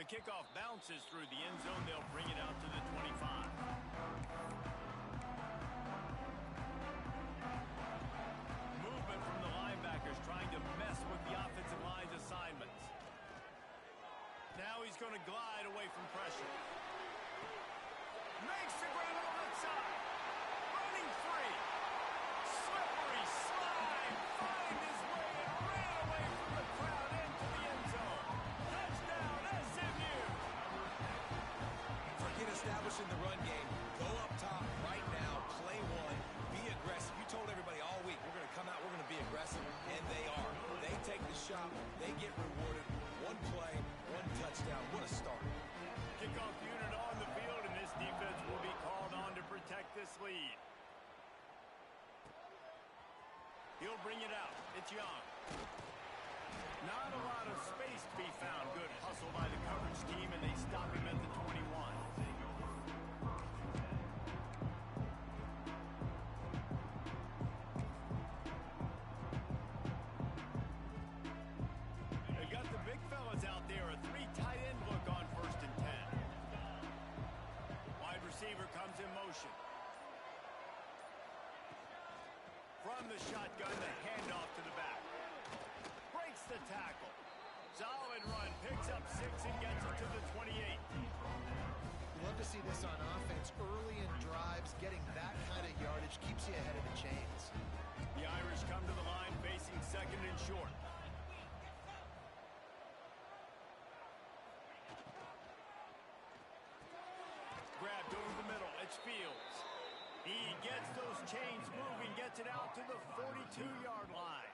The kickoff bounces through the end zone. They'll bring it out to the 25. Movement from the linebackers trying to mess with the offensive line's assignments. Now he's going to glide away from pressure. Makes the grab on the left side. Running free. Slippery slide. Find his way and ran away from the crowd into the end zone. Touchdown, SMU. Forget establishing the run game. Go up top right now. Play one. Be aggressive. You told everybody all week, we're going to come out, we're going to be aggressive, and they are. They take the shot. They get rewarded. One play, one touchdown. What a start. Kickoff unit on the field, and this defense will be called on to protect this lead. He'll bring it out. It's Young. Not a lot of space to be found. Good hustle by the coverage team, and they stop him at the 21. They've got the big fellas out there. A three tight end look on 1st and 10. Wide receiver comes in motion. From the shotgun, the handoff to the back. Breaks the tackle. Solid run. Picks up 6 and gets it to the 28. You love to see this on offense. Early in drives, getting that kind of yardage keeps you ahead of the chains. The Irish come to the line facing 2nd and short. Grabbed over the middle. It's Fields. He gets those chains moving, gets it out to the 42-yard line.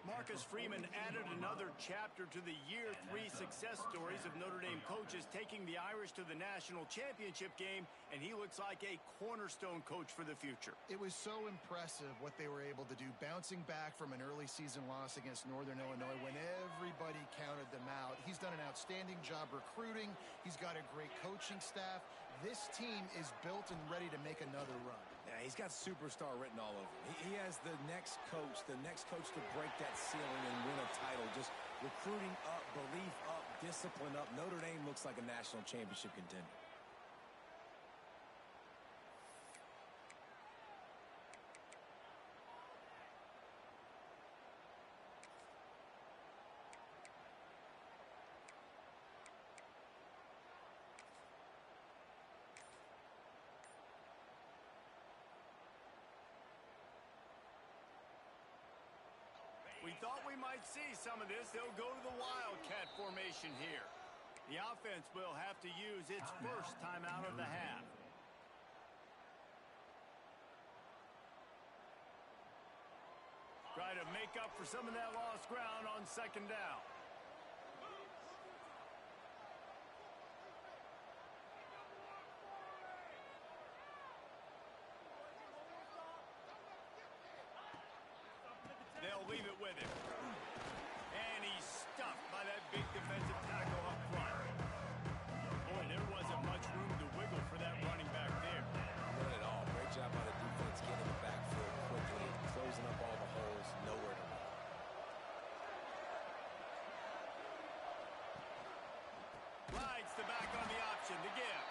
Marcus Freeman added another chapter to the year 3 success stories of Notre Dame coaches taking the Irish to the national championship game, and he looks like a cornerstone coach for the future. It was so impressive what they were able to do, bouncing back from an early season loss against Northern Illinois when everybody counted them out. He's done an outstanding job recruiting. He's got a great coaching staff. This team is built and ready to make another run. Yeah, he's got superstar written all over him. He has the next coach to break that ceiling and win a title. Just recruiting up, belief up, discipline up. Notre Dame looks like a national championship contender. We thought we might see some of this. They'll go to the Wildcat formation here. The offense will have to use its first timeout of the half. Try to make up for some of that lost ground on 2nd down. They'll leave it with him. And he's stuffed by that big defensive tackle up front. Boy, there wasn't much room to wiggle for that running back there. Not at all. Great job by the defense getting the backfield quickly, closing up all the holes, nowhere to run. Rides the back on the option to give.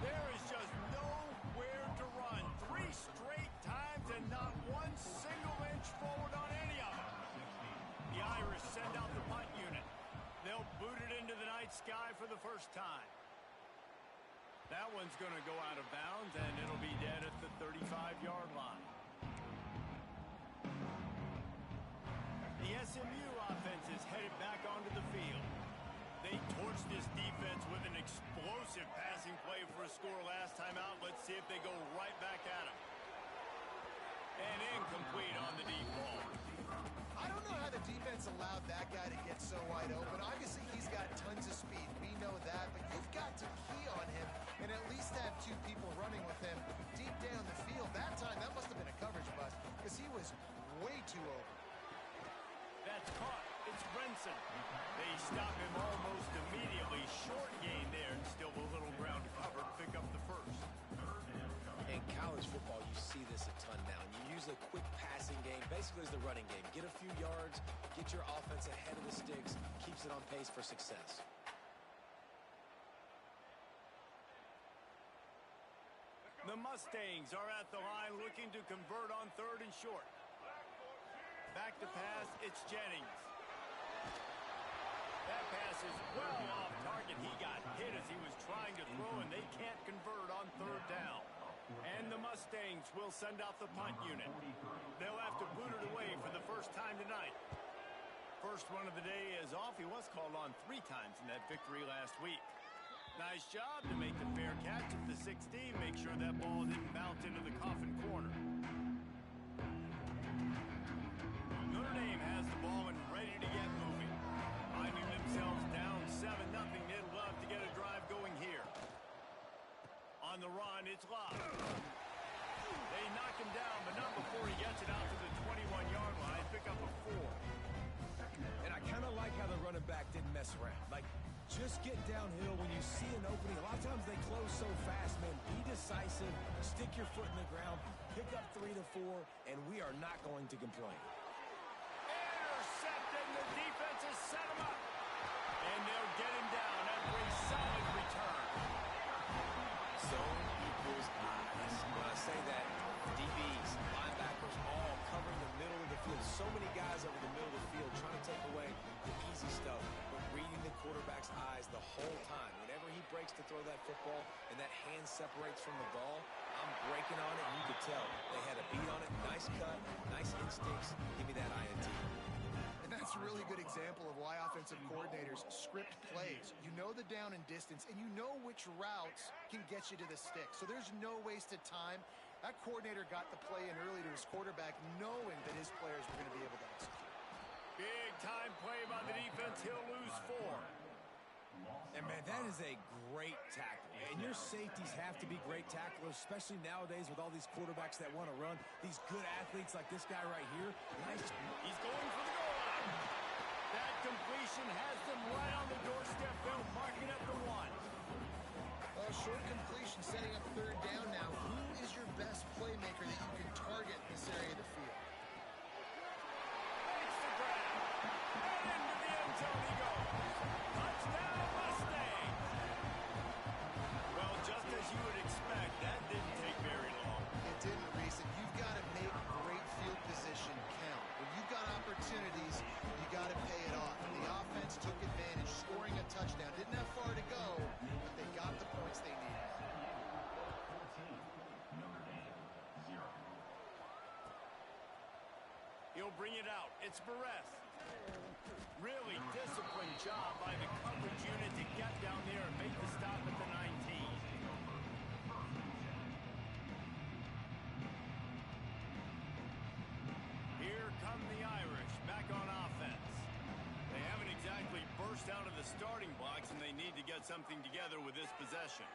There is just nowhere to run. 3 straight times and not one single inch forward on any of them. The Irish send out the punt unit. They'll boot it into the night sky for the first time. That one's going to go out of bounds, and it'll be dead at the 35-yard line. The SMU offense is headed back onto the field. They torched this defense with an explosive passing play for a score last time out. Let's see if they go right back at him. And incomplete on the deep ball. I don't know how the defense allowed that guy to get so wide open. Obviously, he's got tons of speed. We know that, but you've got to key on him and at least have 2 people running with him deep down the field. That time, that must have been a coverage bust because he was way too open. That's caught. It's Brinson. They stop him almost immediately. Short gain there, and still a little ground to cover to pick up the first. In college football, you see this a ton now. And you use a quick passing game, basically as the running game. Get a few yards, get your offense ahead of the sticks, keeps it on pace for success. Mustangs are at the line looking to convert on 3rd and short. Back to pass, it's Jennings. That pass is well off target. He got hit as he was trying to throw, and they can't convert on 3rd down. And the Mustangs will send out the punt unit. They'll have to boot it away for the first time tonight. First run of the day is off. He was called on 3 times in that victory last week. Nice job to make the fair catch at the 16. Make sure that ball didn't bounce into the coffin corner. Notre Dame has the ball and ready to get moving. Finding themselves down 7-0. They'd love to get a drive going here. On the run, it's Love. They knock him down, but not before he gets it out to the 21-yard line. Pick up a 4. And I kind of like how the running back didn't mess around. Like, just get downhill when you see an opening. A lot of times they close so fast, man. Be decisive, stick your foot in the ground, pick up 3 to 4, and we are not going to complain. Intercepted, and the defense has set him up. And they'll get him down after a solid return. Zone equals eyes. When I say that, DBs, linebackers, all covering the middle of the field. So many guys over the middle of the field trying to take away the easy stuff, but reading the quarterback's eyes the whole time. Whenever he breaks to throw that football and that hand separates from the ball, I'm breaking on it, and you could tell. They had a beat on it. Nice cut, nice instincts. Give me that INT. And that's a really good example of why offensive coordinators script plays. You know the down and distance, and you know which routes can get you to the stick. So there's no wasted time. That coordinator got the play in early to his quarterback, knowing that his players were going to be able to execute. Big time play by the defense. He'll lose 4. And, man, that is a great tackle. And your safeties have to be great tacklers, especially nowadays with all these quarterbacks that want to run. These good athletes like this guy right here. Nice. He's going for the goal line. That completion has them right on the doorstep. They'll mark it at the 1. Short completion, setting up 3rd down now. Who is your best playmaker that you can target in this area of the field? Makes the grab. And into the end zone he goes. Touchdown, Mustang. Well, just as you would expect, that didn't take very long. It didn't, Reese, and you've got to make great field position count. When you've got opportunities, you got to pay it off. And the offense took advantage, scoring a touchdown. Didn't have far to go, but they got the points they needed. He'll bring it out. It's Barres. Really disciplined job by the coverage unit to get down there and make the stop at the 19. Here come the Irish back on offense. They haven't exactly burst out of the starting blocks, and they need to get something together with this possession.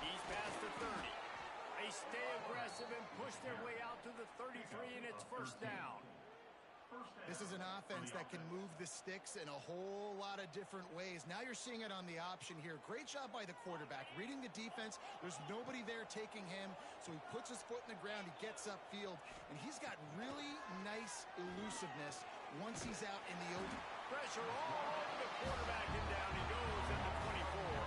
He's past the 30. They stay aggressive and push their way out to the 33, and it's 1st down. This is an offense that can move the sticks in a whole lot of different ways. Now you're seeing it on the option here. Great job by the quarterback. Reading the defense, there's nobody there taking him, so he puts his foot in the ground, he gets upfield, and he's got really nice elusiveness once he's out in the open. Pressure all over the quarterback, and down he goes at the 24.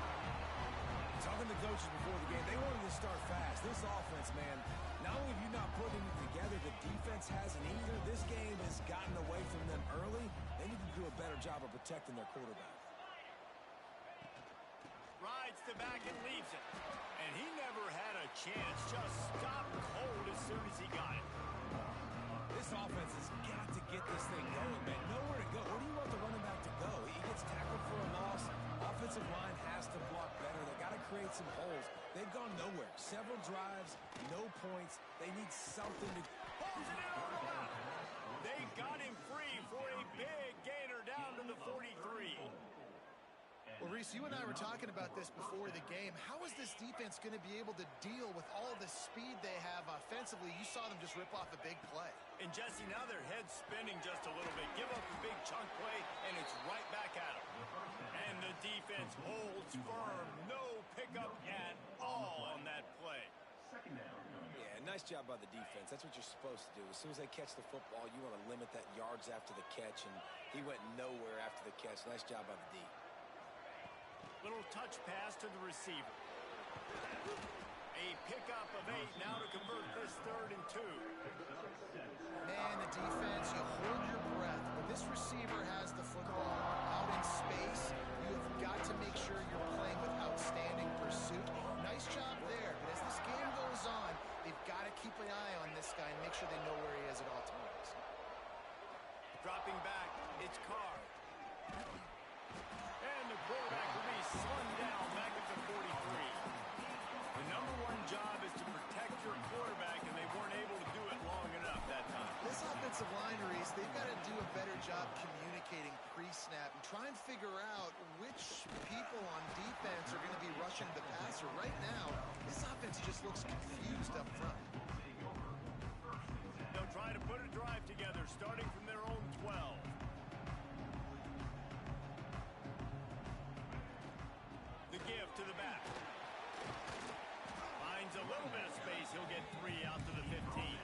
Talking to coaches before the game, they wanted to start fast. This offense, man, not only have you not put it together, the defense hasn't either. This game has gotten away from them early. They need to do a better job of protecting their quarterback. Rides the back and leaves it. And he never had a chance. Just stopped cold as soon as he got it. This offense has got to get this thing going, man. Nowhere to go. Where do you want the running back to go? He gets tackled for a loss. Offensive line has to block better. They got to create some holes. They've gone nowhere. Several drives, no points. They need something to... Pulls it in on the left. They got him free for a big gainer down to the 43. Well, Reese, you and I were talking about this before the game. How is this defense going to be able to deal with all the speed they have offensively? You saw them just rip off a big play. And Jesse, now their head's spinning just a little bit. Give up a big chunk play, and it's right back at them. And the defense holds firm. No pickup at all on that play. Yeah, nice job by the defense. That's what you're supposed to do. As soon as they catch the football, you want to limit that yards after the catch, and he went nowhere after the catch. Nice job by the D. Little touch pass to the receiver. A pickup of 8 now to convert this 3rd and 2. Man, the defense, you hold your breath. When this receiver has the football out in space, you have got to make sure you're playing with outstanding pursuit. Nice job there, but as this game goes on, they've got to keep an eye on this guy and make sure they know where he is at all times. Dropping back, it's Carr. And the quarterback will be slung down back at the 43. The #1 job is to protect your quarterback, and they weren't able to do it long enough that time. This offensive line, Reese, they've got to do a better job communicating pre-snap and try and figure out which people on defense are going to be rushing the passer. Right now, this offense just looks confused up front. They'll try to put a drive together, starting from their own 12. The give to the back. Finds a little bit of space. He'll get 3 out to the 15.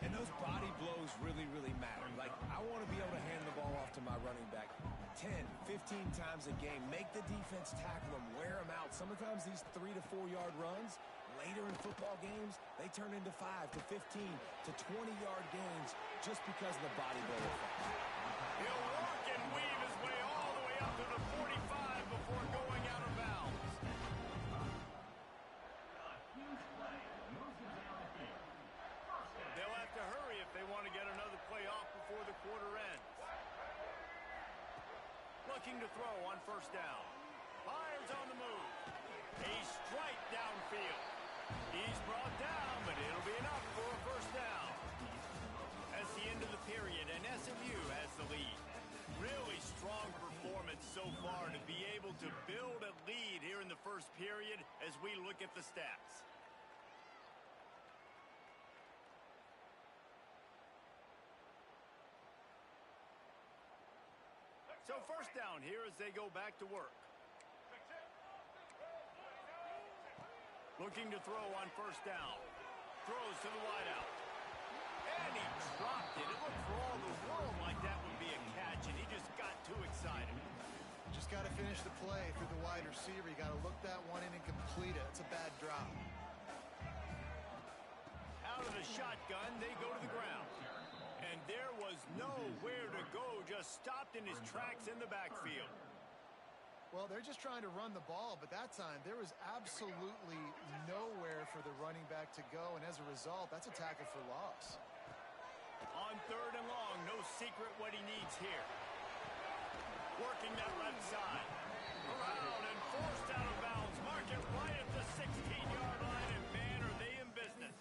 And those body blows really, really matter. Like, I want to be able to hand the ball off to my running back 10, 15 times a game. Make the defense tackle them, wear them out. Sometimes these 3 to 4 yard runs, later in football games, they turn into 5 to 15 to 20-yard gains just because of the body blow effect. He'll work and weave his way all the way up to the 45 before going out of bounds. They'll have to hurry if they want to get another play off before the quarter ends. Looking to throw on 1st down. Fires on the move. A strike downfield. He's brought down, but it'll be enough for a 1st down. That's the end of the period, and SMU has the lead. Really strong performance so far to be able to build a lead here in the 1st period as we look at the stats. So 1st down here as they go back to work. Looking to throw on 1st down. Throws to the wideout. And he dropped it. It looked for all the world like that would be a catch, and he just got too excited. Just got to finish the play through the wide receiver. You got to look that one in and complete it. It's a bad drop. Out of the shotgun, they go to the ground. And there was nowhere to go, just stopped in his tracks in the backfield. Well, they're just trying to run the ball, but that time there was absolutely nowhere for the running back to go, and as a result, that's a tackle for loss. On 3rd and long, no secret what he needs here. Working that left side. Around and forced out of bounds. Mark it right at the 16-yard line, and man, are they in business.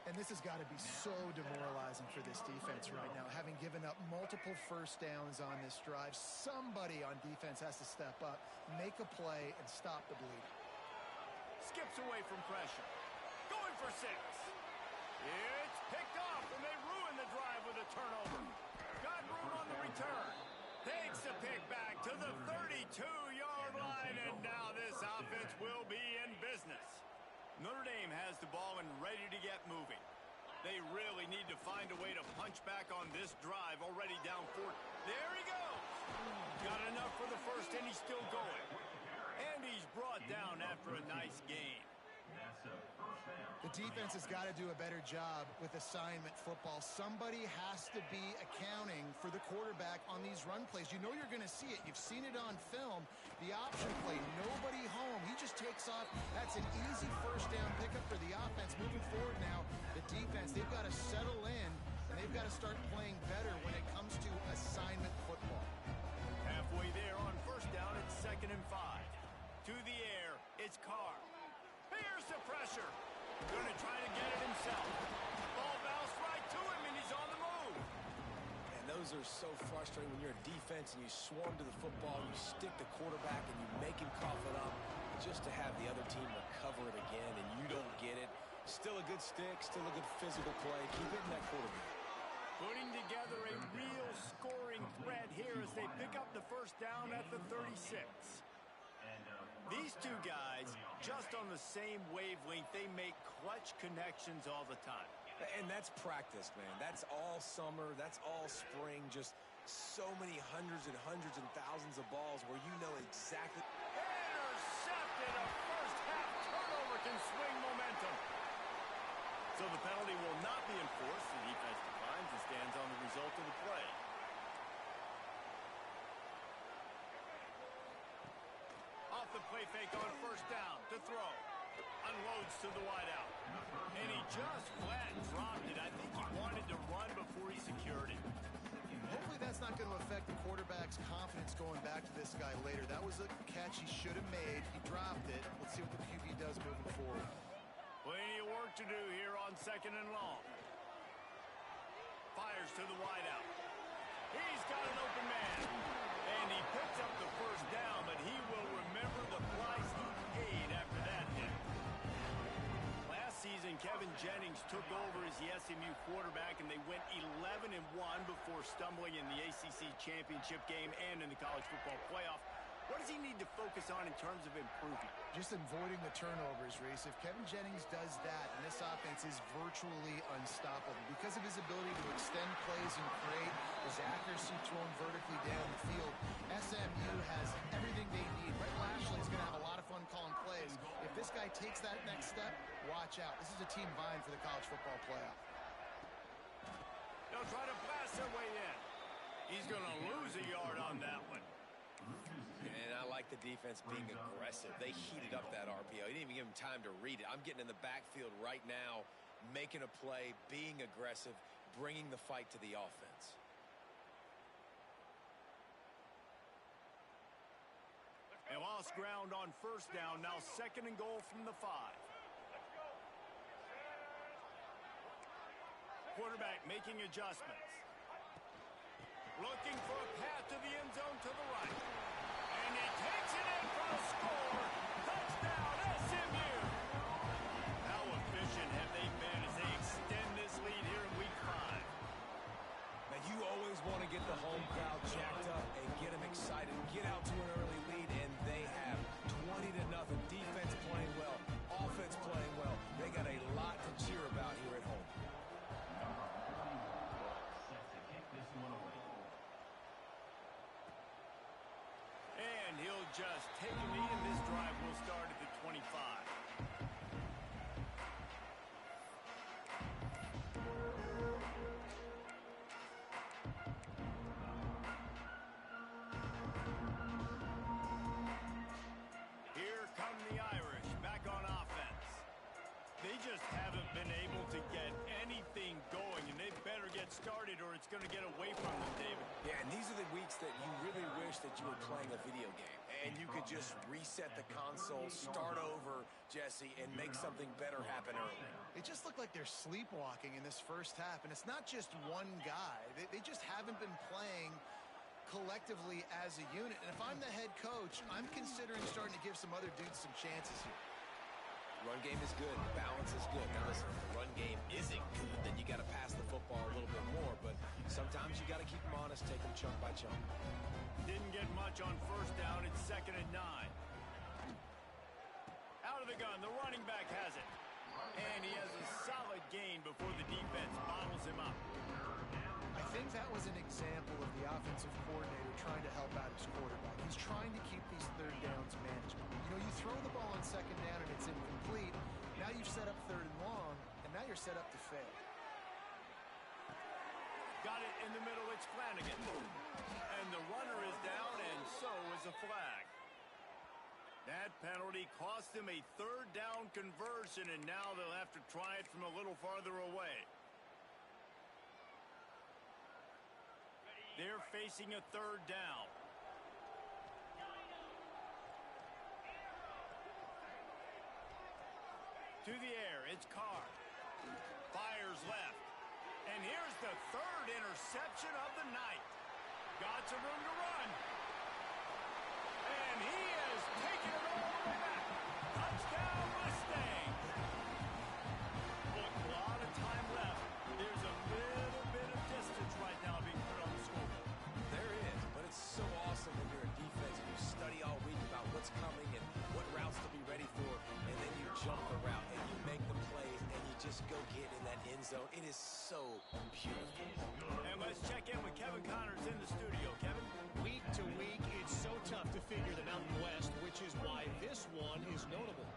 And this has got to be so demoralizing for this defense right now. Having given up multiple 1st downs on this drive, somebody on defense has to step up, make a play, and stop the bleeding. Skips away from pressure. Going for 6. It's picked off, and they ruin the drive with a turnover. Got room on the return. Takes the pick back to the 32-yard line, and now this offense will be in business. Notre Dame has the ball and ready to get moving. They really need to find a way to punch back on this drive, already down 4. There he goes. Got enough for the 1st, and he's still going. And he's brought down after a nice gain. The defense has got to do a better job with assignment football. Somebody has to be accounting for the quarterback on these run plays. You know you're going to see it. You've seen it on film. The option play, nobody home. He just takes off. That's an easy 1st down pickup for the offense. Moving forward now, the defense, they've got to settle in, and they've got to start playing better when it comes to assignment football. Halfway there on 1st down, it's 2nd and 5. To the air, it's Carr. Here's the pressure. Going to try to get it himself. Ball bounced right to him, and he's on the move. And those are so frustrating when you're a defense and you swarm to the football, you stick the quarterback, and you make him cough it up just to have the other team recover it again, and you don't get it. Still a good stick, still a good physical play. Keep hitting that quarterback. Putting together a real scoring threat here as they pick up the 1st down at the 36. These two guys, just on the same wavelength, they make clutch connections all the time. And that's practice, man. That's all summer. That's all spring. Just so many hundreds and hundreds and thousands of balls where you know exactly. Intercepted, a 1st half can swing momentum. So the penalty will not be enforced. The defense declines and stands on the result of the play. Off the play fake on first down to throw. Unloads to the wideout. And he just flat dropped it. I think he wanted to run before he secured it. Hopefully that's not going to affect the quarterback's confidence going back to this guy later. That was a catch he should have made. He dropped it. Let's see what the QB does moving forward. Plenty of work to do here on second and long. Fires to the wideout. He's got an open man. And he picks up the first down, but he will remember the price he paid after that hit. Last season, Kevin Jennings took over as the SMU quarterback, and they went 11-1 before stumbling in the ACC championship game and in the college football playoff. What does he need to focus on in terms of improvement? Just avoiding the turnovers, Reese. If Kevin Jennings does that, and this offense is virtually unstoppable because of his ability to extend plays and create, his accuracy thrown vertically down the field, SMU has everything they need. Brett Lashley's going to have a lot of fun calling plays. If this guy takes that next step, watch out. This is a team vying for the college football playoff. They'll try to blast their way in. He's going to lose a yard on that one. And I like the defense being aggressive. They heated up that RPO. He didn't even give him time to read it. I'm getting in the backfield right now, making a play, being aggressive, bringing the fight to the offense. They lost ground on first down. Now second and goal from the 5. Quarterback making adjustments. Looking for a path to the end zone to the right. And he takes it in for a score. Touchdown, SMU. How efficient have they been as they extend this lead here in week 5? Now, you always want to get the home crowd jacked up and get them excited. Get out to an early lead, and they have 20-0. Defense playing well, offense playing well. They got a lot to cheer about here at home. And he'll just take a knee, and this drive will start at the 25. Here come the Irish back on offense. They just haven't been able to get anything going, and they better get started or it's going to get away from them, David. Yeah, and these are the weeks that you really wish that you were playing a video game and you could just reset the console, start over, Jesse, and make something better happen early. It just looked like they're sleepwalking in this first half, and it's not just one guy. They just haven't been playing collectively as a unit. And if I'm the head coach, I'm considering starting to give some other dudes some chances here. Run game is good. Balance is good. Now, listen, if the run game isn't good, then you got to pass the football a little bit more. But sometimes you got to keep them honest, take them chunk by chunk. Didn't get much on first down. It's 2nd and 9. Out of the gun. The running back has it. And he has a solid gain before the defense bottles him up. I think that was an example of the offensive coordinator trying to help out his quarterback. He's trying to keep these third downs manageable. You know, you throw the ball on second down and it's incomplete. Now you've set up third and long, and now you're set up to fail. Got it in the middle. It's Flanagan. And the runner is down, and so is a flag. That penalty cost him a third down conversion, and now they'll have to try it from a little farther away. They're facing a third down. To the air, it's Carr. Fires left. And here's the third interception of the night. Got some room to run. And he has taken it all the way back. Touchdown, Mustang. Look, a lot of time left. There's a little bit of distance right now being put on the scoreboard. There is, but it's so awesome when you're a defense and you study all week about what's coming and what routes to be ready for, and then you jump the route and you make the plays and you just go get in that end zone. It is so beautiful. And let's check in with Kevin Connors in the studio. Kevin? Week to week, it's so tough to figure the Mountain West, which is why this one is notable.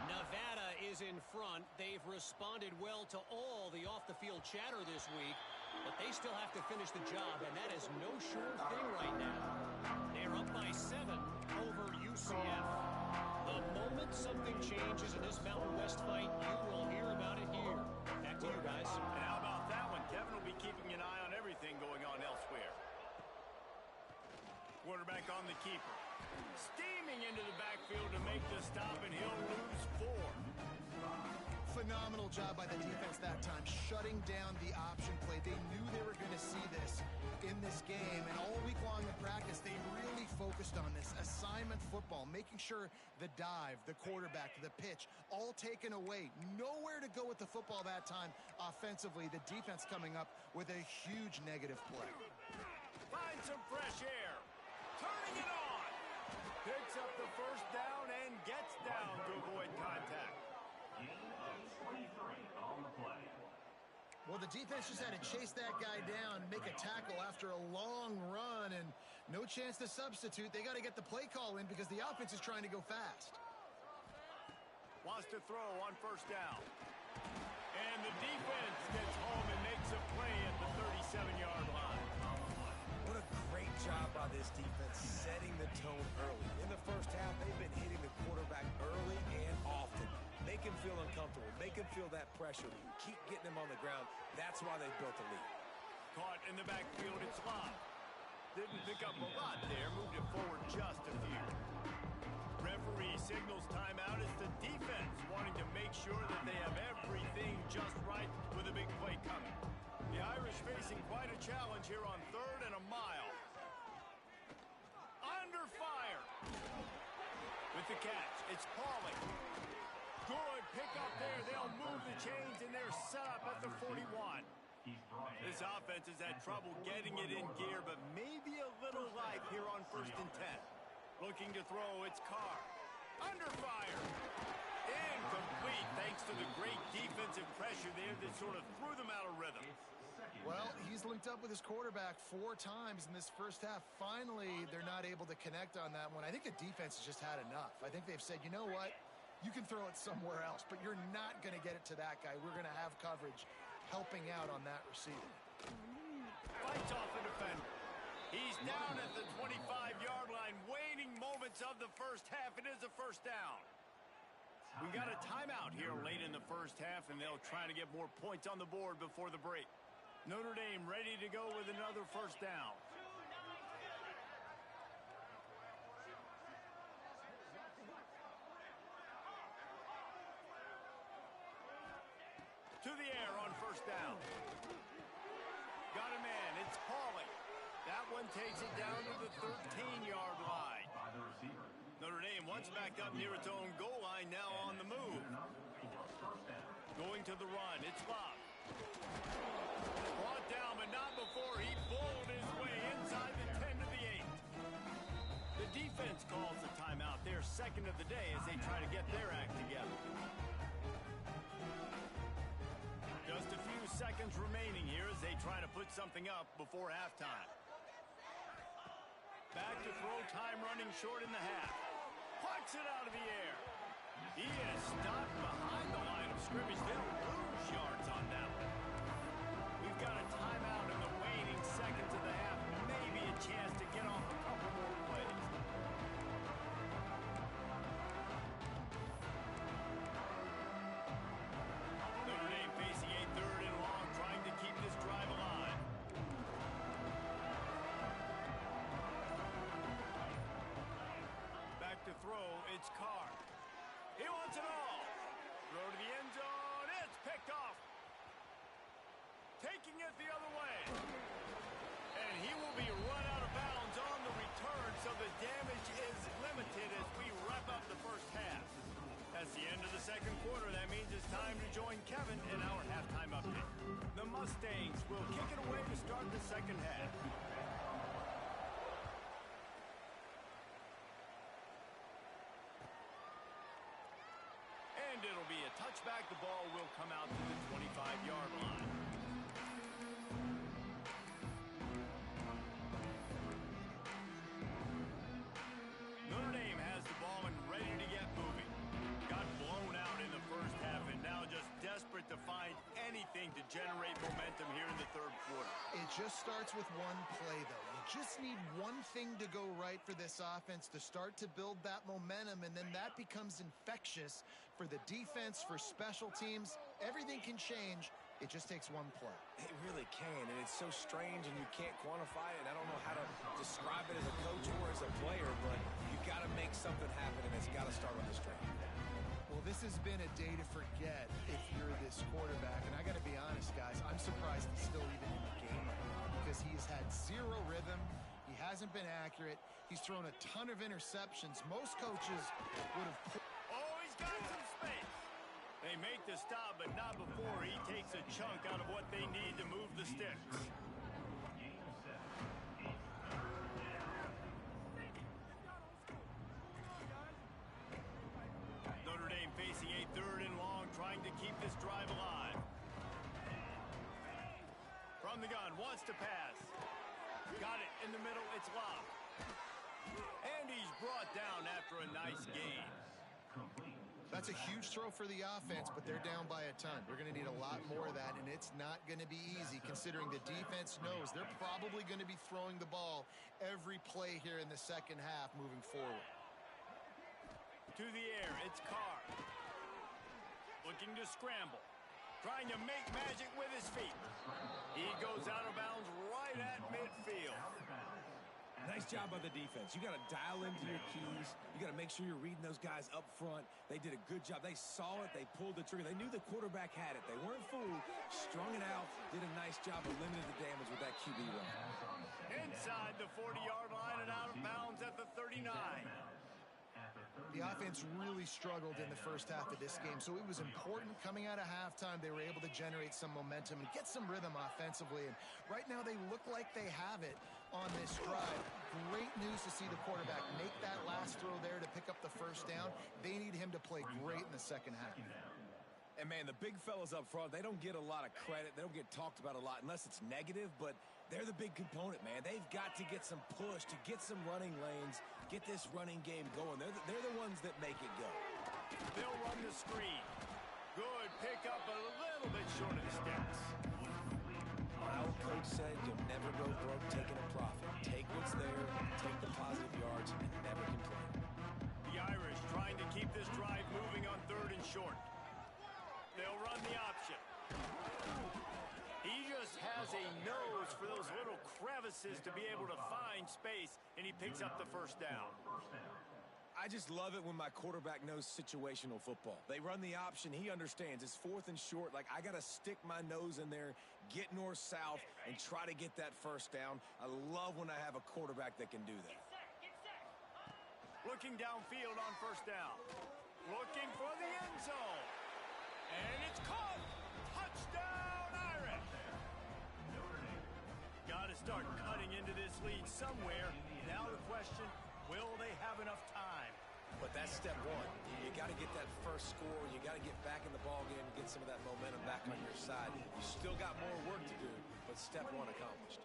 Nevada is in front. They've responded well to all the off-the-field chatter this week, but they still have to finish the job, and that is no sure thing right now. They're up by 7 over UCF. The moment something changes in this Mountain West fight, you will hear about it here. Back to you guys. And how about that one? Kevin will be keeping an eye on everything going on elsewhere. Quarterback on the keeper. Steaming into the backfield to make the stop, and he'll lose 4. Phenomenal job by the defense that time, shutting down the option play. They knew they were going to see this in this game, and all week long in practice, they really focused on this assignment football, making sure the dive, the quarterback, the pitch, all taken away. Nowhere to go with the football that time offensively. The defense coming up with a huge negative play. Find some fresh air. Turning it on. Picks up the first down and gets down to avoid contact. Well, the defense just had to chase that guy down, make a tackle after a long run, and no chance to substitute. They got to get the play call in because the offense is trying to go fast. Wants to throw on first down. And the defense gets home and makes a play at the 37-yard line. What a great job by this defense setting the tone early. In the first half, they've been hitting the quarterback early and often. Make him feel uncomfortable. Make him feel that pressure. Keep getting him on the ground. That's why they built the lead. Caught in the backfield, it's Love. Didn't pick up a lot there. Moved it forward just a few. Referee signals timeout as the defense wanting to make sure that they have everything just right with a big play coming. The Irish facing quite a challenge here on 3rd and a mile. Under fire. With the catch, it's Pauling. Good pickup there. They'll move the chains, and they're set up at the 41. This offense has had trouble getting it in gear, but maybe a little life here on 1st and 10. Looking to throw, it's Carr. Under fire. Incomplete, thanks to the great defensive pressure there that sort of threw them out of rhythm. Well, he's linked up with his quarterback 4 times in this first half. Finally, they're not able to connect on that one. I think the defense has just had enough. I think they've said, you know what? You can throw it somewhere else, but you're not going to get it to that guy. We're going to have coverage helping out on that receiver. Fights off a defender. He's down at the 25-yard line, waning moments of the first half. It is a first down. We got a timeout here late in the first half, and they'll try to get more points on the board before the break. Notre Dame ready to go with another first down. To the air on first down. Got a man. It's Pauling. That one takes it down to the 13-yard line. Notre Dame once back up near its own goal line, now on the move. Going to the run. It's Love. Brought down, but not before he bowled his way inside the 10 to the 8. The defense calls the timeout. Their second of the day as they try to get their act together. Just a few seconds remaining here as they try to put something up before halftime. Back to throw, time running short in the half. Plucks it out of the air. He is stopped behind the line of scrimmage. They'll lose yards on that one. We've got a timeout in the waning seconds of the half. Maybe a chance to get off a couple more plays. Notre Dame facing a 3rd and long, trying to keep this drive alive. Back to throw, it's Carr. He wants it all. Throw to the end zone, it's picked off. Taking it the other way. And he will be run out of bounds on the return, so the damage is limited as we wrap up the first half. That's the end of the second quarter. That means it's time to join Kevin in our halftime update. The Mustangs will kick it away to start the second half. And it'll be a touchback. The ball will come out to the 25-yard line. Notre Dame has the ball and ready to get moving. Got blown out in the first generate momentum here in the third quarter. It just starts with one play, though. You just need one thing to go right for this offense to start to build that momentum, and then that becomes infectious for the defense, for special teams. Everything can change. It just takes one play. It really can, and it's so strange, and you can't quantify it. I don't know how to describe it as a coach or as a player, but you got to make something happen, and it's got to start on the string. Well, this has been a day to forget if you're this quarterback, and I got to be honest, guys, I'm surprised he's still even in the game right now because he has had zero rhythm. He hasn't been accurate. He's thrown a ton of interceptions. Most coaches would have... Oh, he's got some space. They make the stop, but not before he takes a chunk out of what they need to move the sticks. Notre Dame facing a 3rd and long, trying to keep this drive alive. From the gun, wants to pass. Got it in the middle, it's locked. And he's brought down after a nice gain. That's a huge throw for the offense, but they're down by a ton. We're going to need a lot more of that, and it's not going to be easy considering the defense knows they're probably going to be throwing the ball every play here in the second half moving forward. To the air, it's Carr. Looking to scramble. Trying to make magic with his feet. He goes out of bounds right at midfield. Nice job by the defense. You got to dial into your keys. You got to make sure you're reading those guys up front. They did a good job. They saw it. They pulled the trigger. They knew the quarterback had it. They weren't fooled. Strung it out. Did a nice job of limiting the damage with that QB run. Inside the 40-yard line and out of bounds at the 39. The offense really struggled in the first half of this game, so it was important coming out of halftime. They were able to generate some momentum and get some rhythm offensively, and right now they look like they have it on this drive. Great news to see the quarterback make that last throw there to pick up the first down. They need him to play great in the second half. And, man, the big fellas up front, they don't get a lot of credit. They don't get talked about a lot unless it's negative, but they're the big component, man. They've got to get some push, to get some running lanes, get this running game going. They're the ones that make it go. They'll run the screen. Good pick up, a little bit short of the sticks. My old coach said you'll never go broke taking a profit. Take what's there, take the positive yards, and never complain. The Irish trying to keep this drive moving on 3rd and short. They'll run the option. He just has a nose for those little crevices to be able to find space, and he picks up the first down. I just love it when my quarterback knows situational football. They run the option. He understands. It's 4th and short. Like, I got to stick my nose in there, get north-south, and try to get that first down. I love when I have a quarterback that can do that. Looking downfield on first down. Looking for the end zone. And it's caught. Touchdown, Irish. Got to start cutting into this lead somewhere. Now the question, will they have enough time? But that's step one. You got to get that first score. You got to get back in the ballgame and get some of that momentum back on your side. You still got more work to do, but step one accomplished.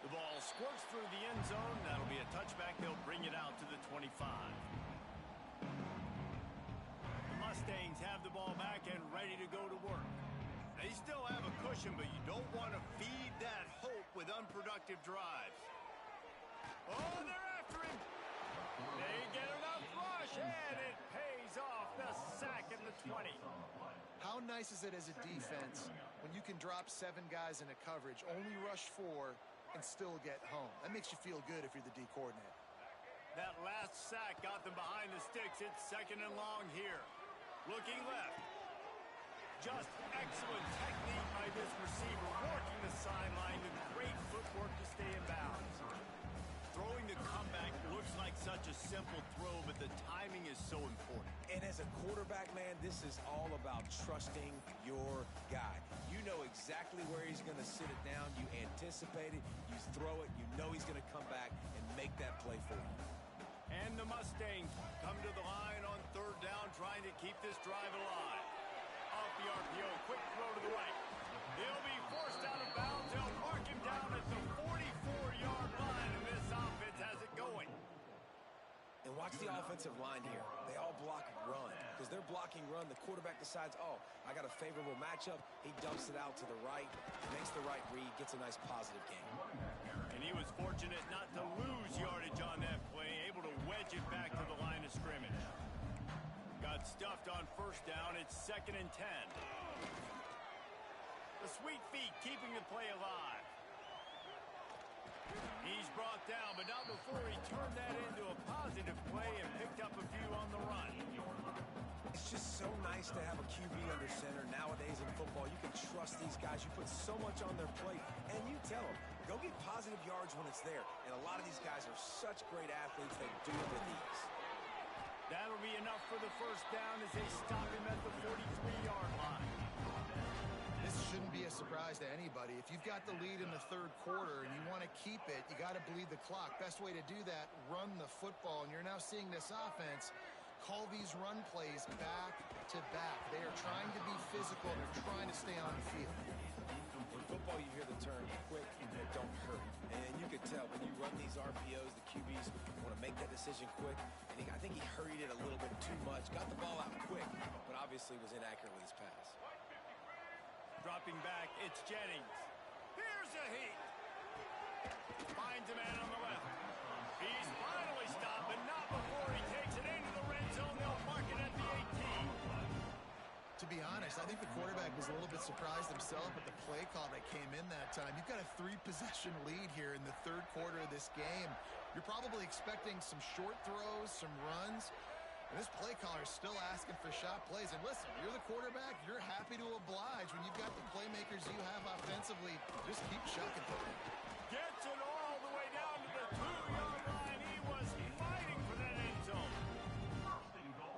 The ball squirts through the end zone. That'll be a touchback. They'll bring it out to the 25. The Mustangs have the ball back and ready to go to work. They still have a cushion, but you don't want to feed that hope with unproductive drives. Oh, they're after him. They get enough rush, and it pays off. The sack at the 20. How nice is it as a defense when you can drop 7 guys in a coverage, only rush 4, and still get home? That makes you feel good if you're the D coordinator. That last sack got them behind the sticks. It's 2nd and long here. Looking left. Just excellent technique by this receiver, working the sideline with great footwork to stay in bounds. Throwing the comeback looks like such a simple throw, but the timing is so important. And as a quarterback, man, this is all about trusting your guy. You know exactly where he's going to sit it down. You anticipate it. You throw it. You know he's going to come back and make that play for you. And the Mustangs come to the line on 3rd down, trying to keep this drive alive. Off the RPO, quick throw to the right. He'll be forced out of bounds. They'll mark him down at the 44-yard line, and this offense has it going. And watch the offensive line here. They all block run. Because they're blocking run, the quarterback decides, oh, I got a favorable matchup. He dumps it out to the right, makes the right read, gets a nice positive gain. And he was fortunate not to lose yardage on that play, able to wedge it back to the line of scrimmage. Got stuffed on first down. It's 2nd and 10. The sweet feet keeping the play alive. He's brought down, but not before he turned that into a positive play and picked up a few on the run. It's just so nice to have a QB under center. Nowadays in football, you can trust these guys. You put so much on their plate, and you tell them, go get positive yards when it's there. And a lot of these guys are such great athletes, they do it with ease. That'll be enough for the first down as they stop him at the 43-yard line. This shouldn't be a surprise to anybody. If you've got the lead in the third quarter and you want to keep it, you got to bleed the clock. Best way to do that, run the football. And you're now seeing this offense call these run plays back to back. They are trying to be physical. They're trying to stay on the field. In football, you hear the term quick but don't hurt. And you can tell when you run these RPOs, the QBs want to make that decision quick. And I think he hurried it a little bit too much. Got the ball out quick, but obviously was inaccurate with his pass. Dropping back, it's Jennings. Here's a heat. Finds a man on the left. He's finally stopped, but not before he takes it into the red zone. They'll mark it at the 18. To be honest, I think the quarterback was a little bit surprised himself at the play call that came in that time. You've got a 3-possession lead here in the third quarter of this game. You're probably expecting some short throws, some runs. And this play caller is still asking for shot plays. And listen, you're the quarterback. You're happy to oblige when you've got the playmakers you have offensively. Just keep chucking for them. Gets it all the way down to the 2-yard line. He was fighting for that end zone.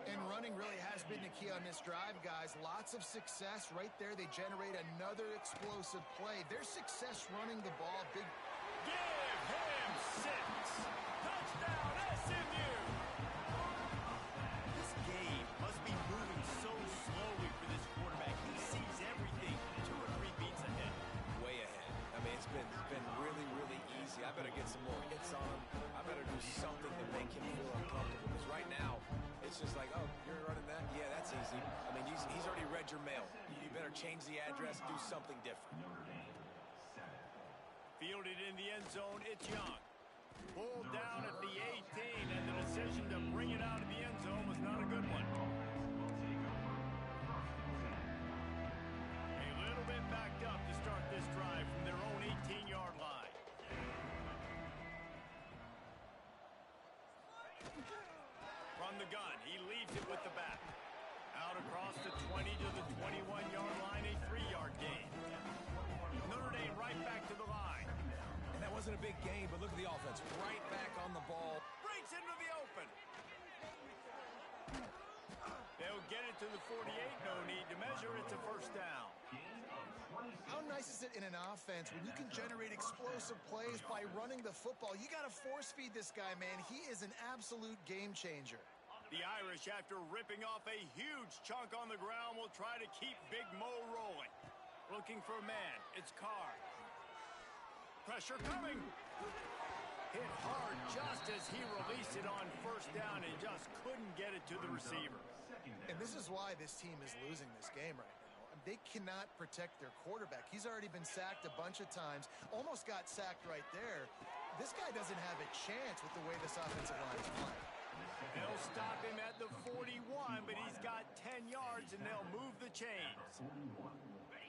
And running really has been the key on this drive, guys. Lots of success right there. They generate another explosive play. Their success running the ball. Big. Give him 6. Touchdown, SMU. This game must be moving so slowly for this quarterback. He sees everything 2 or 3 beats ahead. Way ahead. I mean, it's been really, really easy. I better get some more hits on him. I better do something to make him feel uncomfortable. Because right now, it's just like, oh, you're running that? Yeah, that's easy. I mean, he's already read your mail. You better change the address, do something different. Fielded in the end zone, it's Young. Pulled down at the 18, and the decision to bring it out of the end zone was not a good one. A little bit backed up to start this drive from their own 18-yard line. From the gun, he leaves it with the back. Out across the 20 to the 21-yard line, a 3-yard gain. Notre Dame right back to the line. And that wasn't a big game, but look at the offense. Right back on the ball. Breaks into the open. They'll get it to the 48. No need to measure. It's a first down. How nice is it in an offense when you can generate explosive plays by running the football? You got to force feed this guy, man. He is an absolute game changer. The Irish, after ripping off a huge chunk on the ground, will try to keep Big Mo rolling. Looking for a man. It's Carr. Pressure coming. Hit hard just as he released it on first down and just couldn't get it to the receiver. And this is why this team is losing this game right now. They cannot protect their quarterback. He's already been sacked a bunch of times. Almost got sacked right there. This guy doesn't have a chance with the way this offensive line is playing. They'll stop him at the 41, but he's got 10 yards, and they'll move the chains.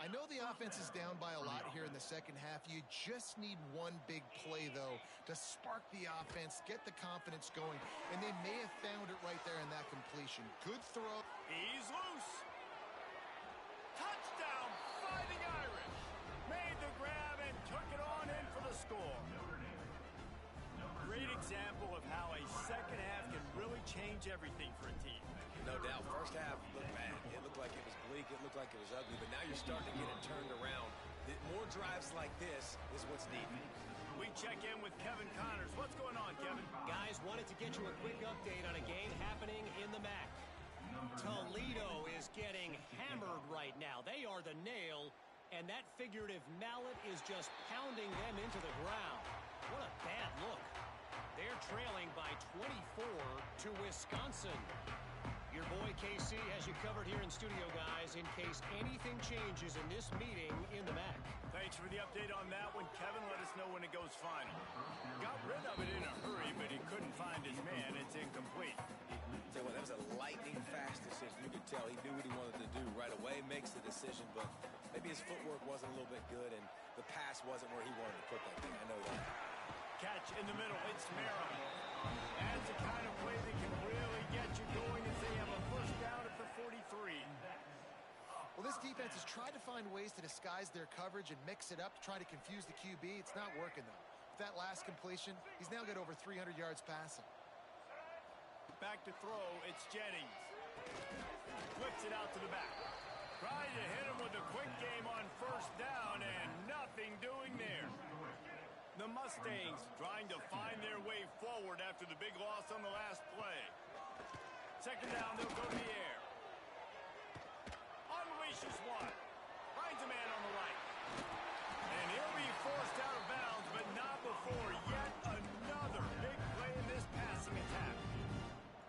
I know the offense is down by a lot here in the second half. You just need one big play, though, to spark the offense, get the confidence going, and they may have found it right there in that completion. Good throw. He's loose. Touchdown, Fighting Irish. Made the grab and took it on in for the score. Great example of how a second half can really change everything for a team. No doubt. First half looked bad. It looked like it was bleak. It looked like it was ugly. But now you're starting to get it turned around. More drives like this is what's needed. We check in with Kevin Connors. What's going on, Kevin? Guys, wanted to get you a quick update on a game happening in the MAC. Toledo is getting hammered right now. They are the nail, and that figurative mallet is just pounding them into the ground. What a bad look. They're trailing by 24 to Wisconsin. Your boy KC has you covered here in studio, guys, in case anything changes in this meeting in the MAC. Thanks for the update on that one, Kevin. Let us know when it goes final. Got rid of it in a hurry, but he couldn't find his man. It's incomplete. Tell you what, that was a lightning fast decision. You could tell he knew what he wanted to do right away, makes the decision, but maybe his footwork wasn't a little bit good, and the pass wasn't where he wanted to put that thing. I know that. Catch in the middle. It's Merrill. That's the kind of play that can really get you going as they have a first down at the 43. Well, this defense has tried to find ways to disguise their coverage and mix it up to try to confuse the QB. It's not working, though. With that last completion, he's now got over 300 yards passing. Back to throw, it's Jennings. Flips it out to the back. Trying to hit him with a quick game on first down, and nothing doing there. The Mustangs trying to find their way forward after the big loss on the last play. Second down, they'll go to the air. Unleashes one. Finds a man on the right. And he'll be forced out of bounds, but not before yet another big play in this passing attack.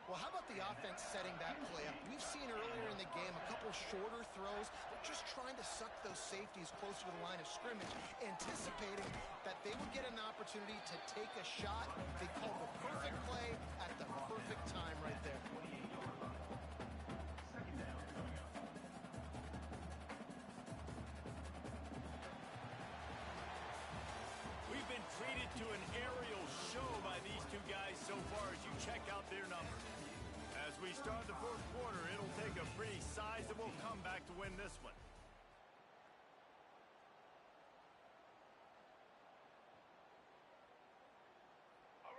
Well, how about the offense setting that play up? We've seen earlier in the game a couple shorter throws. They're just trying to suck those safeties closer to the line of scrimmage, anticipating that they would get an opportunity to take a shot. They called the perfect play at the perfect time right there. We've been treated to an aerial show by these two guys so far as you check out their numbers. As we start the fourth quarter, it'll take a pretty sizable comeback to win this one.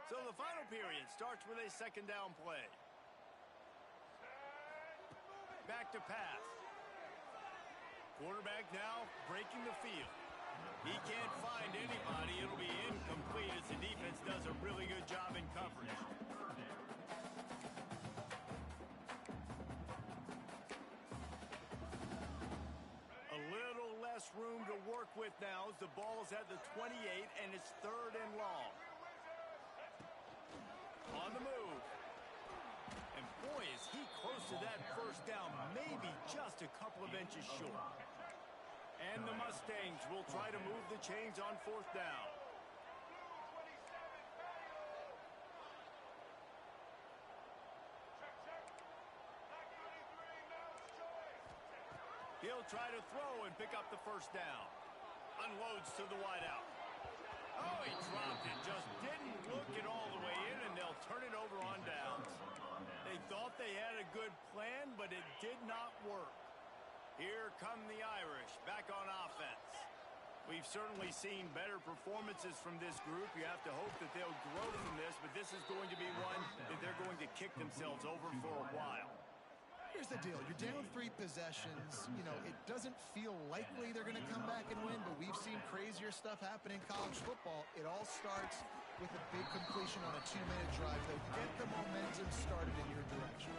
So the final period starts with a second down play. Back to pass. Quarterback now breaking the field. He can't find anybody. It'll be incomplete as the defense does a really good job in coverage. A little less room to work with now as the ball's at the 28 and it's third and long. On the move. And boy, is he close to that first down, maybe just a couple of inches short. And the Mustangs will try to move the chains on fourth down. He'll try to throw and pick up the first down. Unloads to the wideout. Oh, he dropped it. Just didn't look it all the way in, and they'll turn it over on downs. They thought they had a good plan, but it did not work. Here come the Irish back on offense. We've certainly seen better performances from this group. You have to hope that they'll grow from this, but this is going to be one that they're going to kick themselves over for a while. Here's the deal. You're down 3 possessions. You know, it doesn't feel likely they're going to come back and win, but we've seen crazier stuff happen in college football. It all starts with a big completion on a 2-minute drive. They'll get the momentum started in your direction.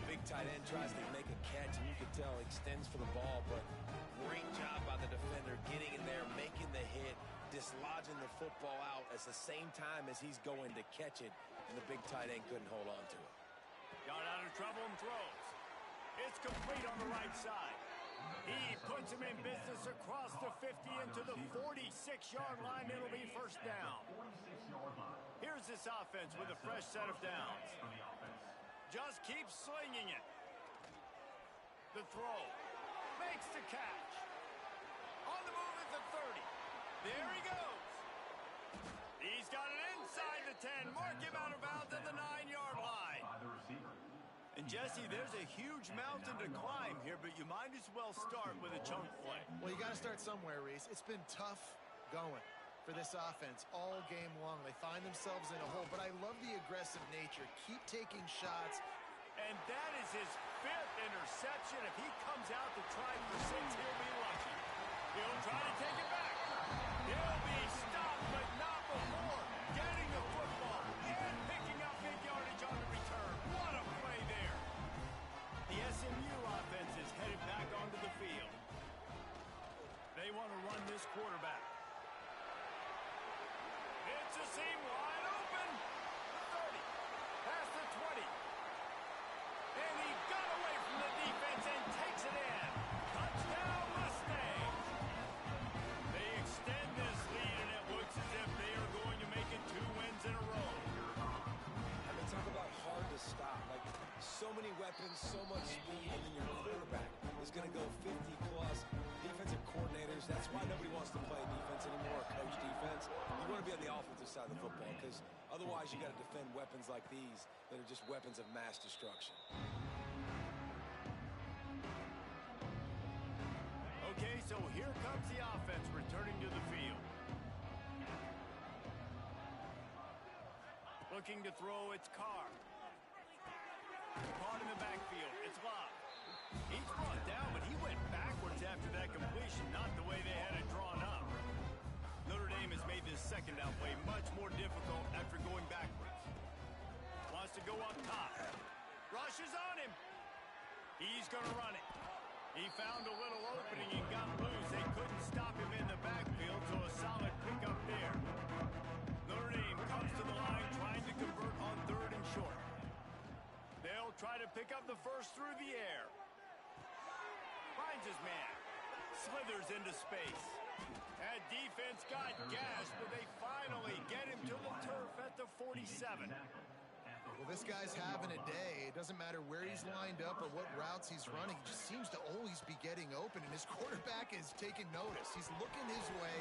Big tight end tries to make a catch, and you can tell extends for the ball, but great job by the defender getting in there, making the hit, dislodging the football out at the same time as he's going to catch it, and the big tight end couldn't hold on to it. Got out of trouble and throws. It's complete on the right side. He puts him in business across the 50 into the 46-yard line. It'll be first down. Here's this offense with a fresh set of downs. Just keeps slinging it. The throw. Makes the catch. On the move at the 30. There he goes. He's got it inside the 10. Mark him out of bounds at the 9-yard line. And Jesse, there's a huge mountain to climb here, but you might as well start with a chunk play. Well, you got to start somewhere, Reese. It's been tough going for this offense all game long. They find themselves in a hole, but I love the aggressive nature. Keep taking shots. And that is his 5th interception. If he comes out to try for 6, he'll be lucky. He'll try to take it back. He'll be stopped, but not before getting the football and picking up big yardage on the return. What a play there. The SMU offense is headed back onto the field. They want to run this quarterback. It's a seam wide open. weapons, so much speed, and then your quarterback is going to go 50-plus. Defensive coordinators, that's why nobody wants to play defense anymore or coach defense. You want to be on the offensive side of the football because otherwise you got to defend weapons like these that are just weapons of mass destruction. Okay, so here comes the offense returning to the field. Looking to throw, it's Carr. Caught in the backfield, it's Love. He's brought down, but he went backwards after that completion, not the way they had it drawn up. Notre Dame has made this second down play much more difficult after going backwards. Wants to go up top. Rushes on him. He's going to run it. He found a little opening and got loose. They couldn't stop him in the backfield, so a solid pickup there. Notre Dame comes to the line trying to convert on 3rd and short. They'll try to pick up the first through the air. Finds his man. Slithers into space. That defense got gashed, but they finally get him to the turf at the 47. Well, this guy's having a day. It doesn't matter where he's lined up or what routes he's running. He just seems to always be getting open, and his quarterback is taking notice. He's looking his way.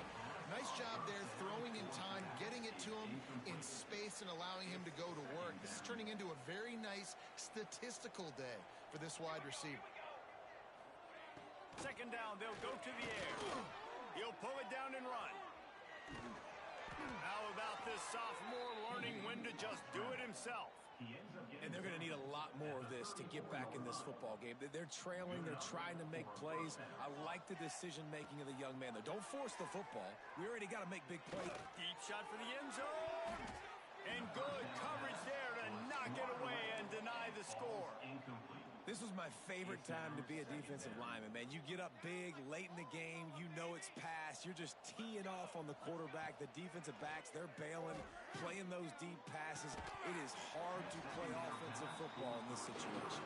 Nice job there, throwing in time, getting it to him in space and allowing him to go to work. This is turning into a very nice statistical day for this wide receiver. Second down, they'll go to the air. He'll pull it down and run. How about this sophomore learning when to just do it himself? And they're going to need a lot more of this to get back in this football game. They're trailing. They're trying to make plays. I like the decision-making of the young man, though. Don't force the football. We already got to make big plays. Deep shot for the end zone. And good coverage there to knock it away and deny the score. This was my favorite time to be a defensive lineman, man. You get up big, late in the game, you know it's past. You're just teeing off on the quarterback. The defensive backs, they're bailing, playing those deep passes. It is hard to play offensive football in this situation.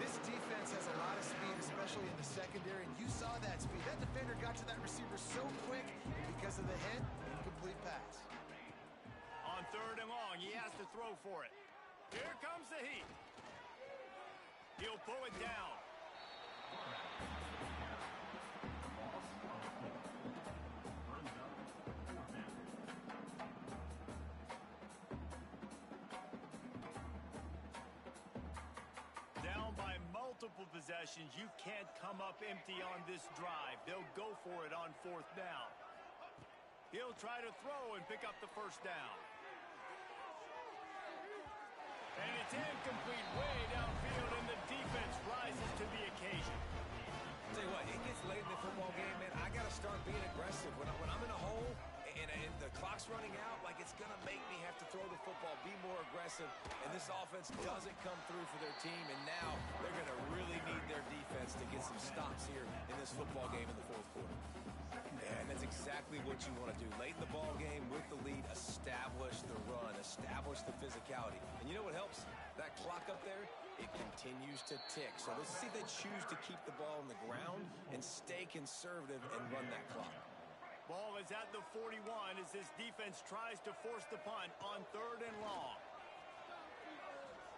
This defense has a lot of speed, especially in the secondary, and you saw that speed. That defender got to that receiver so quick, and because of the hit, incomplete pass. On 3rd and long, he has to throw for it. Here comes the heat. He'll pull it down. Down by multiple possessions. You can't come up empty on this drive. They'll go for it on 4th down. He'll try to throw and pick up the first down. And it's incomplete way downfield, and the defense rises to the occasion. Tell you what, it gets late in the football game, man. I got to start being aggressive. When I'm in a hole and the clock's running out, like it's going to make me have to throw the football, be more aggressive. And this offense doesn't come through for their team, and now they're going to really need their defense to get some stops here in this football game in the 4th quarter. And that's exactly what you want to do. Late in the ball game with the lead, establish the run, establish the physicality. And you know what helps? That clock up there, it continues to tick. So let's see if they choose to keep the ball on the ground and stay conservative and run that clock. Ball is at the 41 as this defense tries to force the punt on 3rd and long.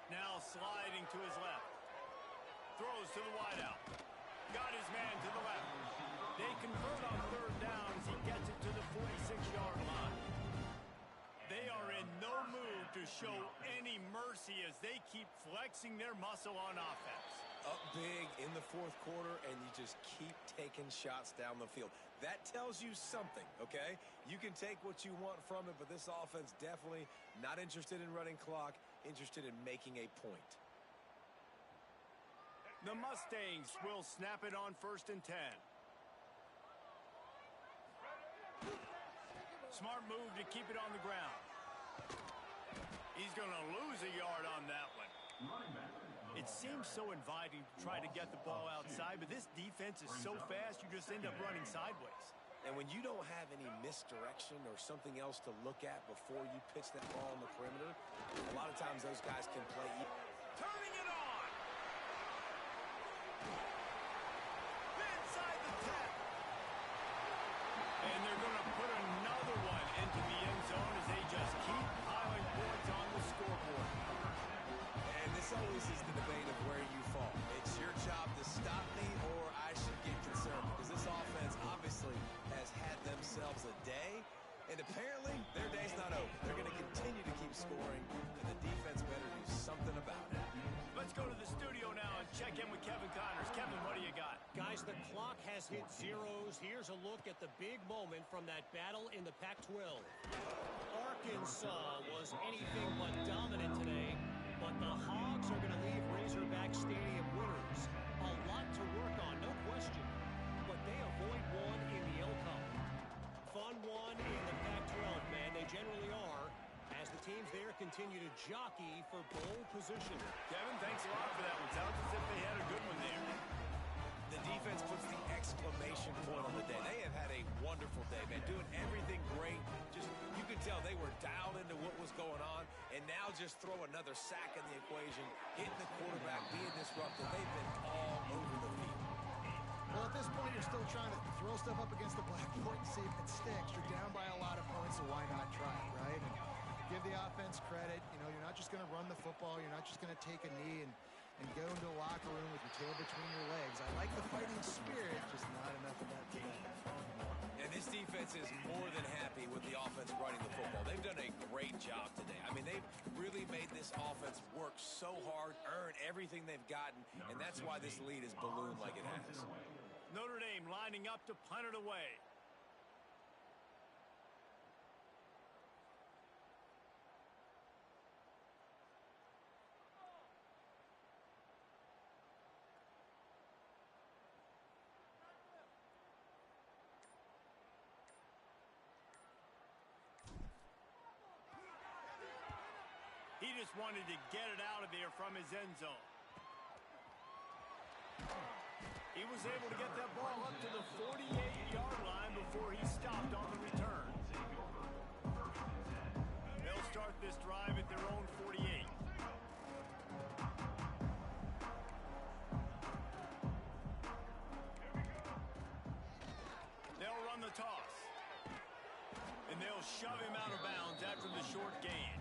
Now sliding to his left. Throws to the wideout. Got his man to the left. They convert on 3rd down as he gets it to the 46-yard line. They are in no mood to show any mercy as they keep flexing their muscle on offense. Up big in the 4th quarter, and you just keep taking shots down the field. That tells you something, okay? You can take what you want from it, but this offense definitely not interested in running clock, interested in making a point. The Mustangs will snap it on 1st and 10. Smart move to keep it on the ground. He's going to lose a yard on that one. It seems so inviting to try to get the ball outside, but this defense is so fast you just end up running sideways. And when you don't have any misdirection or something else to look at before you pitch that ball on the perimeter, a lot of times those guys can play. Turning it on! Inside the 10. And they're going to put another one into the end zone as they just keep piling points on the scoreboard. And this always is the debate of where you fall. It's your job to stop me, or I should get concerned, because this offense obviously has had themselves a day, and apparently their day's not over. They're going to continue to keep scoring, and the defense better do something about it. Let's go to the studio now and check in with Kevin Connors. Kevin, what do you got? Guys, the clock has hit zeros. Here's a look at the big moment from that battle in the Pac-12. Arkansas was anything but dominant today, but the Hogs are going to leave Razorback Stadium winners. A lot to work on, no question, but they avoid one in the L-Cup. Fun one in the Pac-12, man. They generally are, as the teams there continue to jockey for bowl position. Kevin, thanks a lot for that one. Sounds as if they had a good one there. The defense puts the exclamation point on the day. They have had a wonderful day, man, doing everything great. Just, you could tell they were dialed into what was going on, and now just throw another sack in the equation, hitting the quarterback, being disruptive. They've been all over the field. Well, at this point, you're still trying to throw stuff up against the blackboard and see if it sticks. You're down by a lot of points, so why not try it, right? And give the offense credit. You know, you're not just going to run the football. You're not just going to take a knee and go into the locker room with your tail between your legs. I like the fighting spirit, just not enough of that today. And this defense is more than happy with the offense running the football. They've done a great job today. I mean, they've really made this offense work so hard, earn everything they've gotten, and that's why this lead is ballooned like it has. Notre Dame lining up to punt it away. He just wanted to get it out of there from his end zone. He was able to get that ball up to the 48-yard line before he stopped on the return. They'll start this drive at their own 48. They'll run the toss. And they'll shove him out of bounds after the short gain.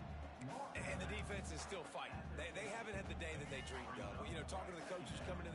And the defense is still fighting. They haven't had the day that they dreamed of. You know, talking to the coaches coming to the